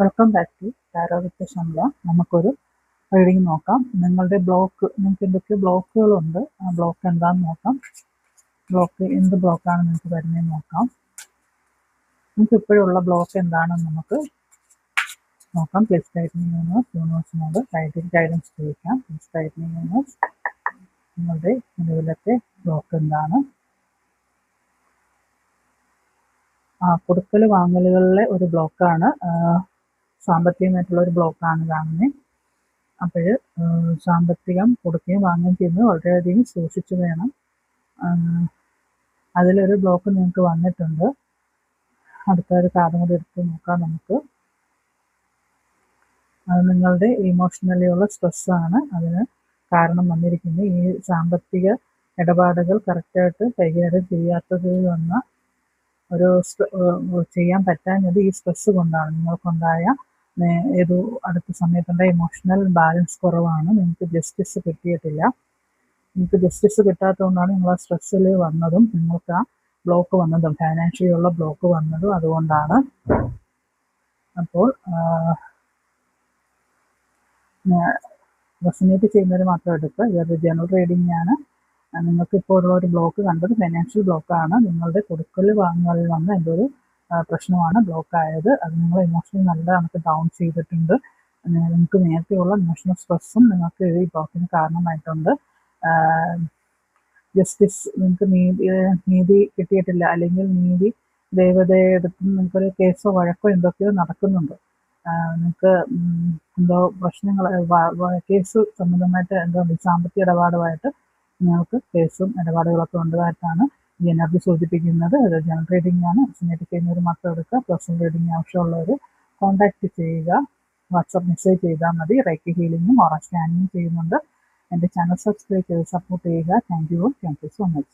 Welcome back to tarot വിത്ത് ഷംല. നമുക്കൊരു reading നോക്കാം. നിങ്ങൾക്ക് എന്തൊക്കെ ബ്ലോക്കുകളുണ്ട്, ആ ബ്ലോക്ക് എന്താണെന്ന് നോക്കാം. എന്ത് ബ്ലോക്കാണ് നിങ്ങൾക്ക് വരുന്നതെന്ന് നോക്കാം. നിങ്ങൾക്ക് ഇപ്പോഴുള്ള ബ്ലോക്ക് എന്താണെന്ന് നമുക്ക് നോക്കാം. പ്ലീസ് ടൈറ്റിംഗ് യൂണിവേഴ്സിനോട് ഗൈഡൻസ് ചോദിക്കാം. പ്ലീസ് ടൈറ്റിംഗ് യൂണിവേഴ്സ്, നിങ്ങളുടെ നിലവിലത്തെ ബ്ലോക്ക് എന്താണ്? കൊടുക്കൽ വാങ്ങലുകളിലെ ഒരു ബ്ലോക്കാണ്, സാമ്പത്തികമായിട്ടുള്ള ഒരു ബ്ലോക്കാണ് കാണുന്നത്. അപ്പോൾ സാമ്പത്തികം കൊടുക്കുകയും വാങ്ങുകയും ചെയ്യുന്നത് വളരെയധികം സൂക്ഷിച്ചു വേണം. അതിലൊരു ബ്ലോക്ക് നിങ്ങൾക്ക് വന്നിട്ടുണ്ട്. അടുത്തൊരു കാർഡും കൂടി എടുത്ത് നോക്കാം നമുക്ക്. അത് നിങ്ങളുടെ ഇമോഷണലിയുള്ള സ്ട്രെസ്സാണ് അതിന് കാരണം വന്നിരിക്കുന്നത്. ഈ സാമ്പത്തിക ഇടപാടുകൾ കറക്റ്റായിട്ട് കൈകാര്യം ചെയ്യാത്തതിൽ വന്ന ഒരു ചെയ്യാൻ പറ്റാഞ്ഞത് ഈ സ്ട്രെസ് കൊണ്ടാണ്. നിങ്ങൾക്കുണ്ടായ അടുത്ത സമയത്തുണ്ടായ ഇമോഷണൽ ബാലൻസ് കുറവാണ്. നിങ്ങൾക്ക് ജസ്റ്റിസ് കിട്ടിയിട്ടില്ല. നിങ്ങൾക്ക് ജസ്റ്റിസ് കിട്ടാത്തതുകൊണ്ടാണ് നിങ്ങൾ ആ സ്ട്രെസ്സിൽ വന്നതും നിങ്ങൾക്ക് ആ ബ്ലോക്ക് വന്നതും ഫൈനാൻഷ്യലി ഉള്ള ബ്ലോക്ക് വന്നതും അതുകൊണ്ടാണ്. അപ്പോൾ റെസനേറ്റ് ചെയ്യുന്നവർ മാത്രം എടുക്കുക. ഇതൊരു ജനറൽ റീഡിംഗ് ആണ്. നിങ്ങൾക്ക് ഇപ്പോൾ ഉള്ള ഒരു ബ്ലോക്ക് കണ്ടത് ഫൈനാൻഷ്യൽ ബ്ലോക്കാണ്. നിങ്ങളുടെ കൊടുക്കൽ വാങ്ങലിൽ വന്ന എന്തൊരു പ്രശ്നമാണ് ബ്ലോക്കായത്. അത് നിങ്ങൾ ഇമോഷണലി നല്ല നമുക്ക് ഡൗൺ ചെയ്തിട്ടുണ്ട്. നിങ്ങൾക്ക് നേരത്തെയുള്ള ഇമോഷണൽ സ്ട്രെസ്സും നിങ്ങൾക്ക് ഈ ബ്ലോക്കിന് കാരണമായിട്ടുണ്ട്. ജസ്റ്റിസ് നിങ്ങൾക്ക് നീതി കിട്ടിയിട്ടില്ല, അല്ലെങ്കിൽ നീതി ദേവതയെടുത്ത് നിങ്ങൾക്കൊരു കേസോ വഴക്കോ എന്തൊക്കെയോ നടക്കുന്നുണ്ട്. നിങ്ങൾക്ക് എന്തോ പ്രശ്നങ്ങൾ കേസ് സംബന്ധമായിട്ട് എന്തോ സാമ്പത്തിക ഇടപാടുമായിട്ട് നിങ്ങൾക്ക് കേസും ഇടപാടുകളൊക്കെ ഉള്ളതായിട്ടാണ് ഈ എനർജി സൂചിപ്പിക്കുന്നത്. അത് ജനറൽ റീഡിംഗ് ആണ്. റെസനേറ്റ് ചെയ്യുന്നവർ മാത്രം എടുക്കുക. പേഴ്സണൽ റീഡിംഗ് ആവശ്യമുള്ളവർ കോൺടാക്റ്റ് ചെയ്യുക. വാട്സപ്പ് മെസ്സേജ് ചെയ്താൽ മതി. റൈക്കി ഹീലിംഗും ഓറ സ്കാനിങ്ങും ചെയ്യുന്നുണ്ട്. എൻ്റെ ചാനൽ സബ്സ്ക്രൈബ് ചെയ്ത് സപ്പോർട്ട് ചെയ്യുക. Thank you so much.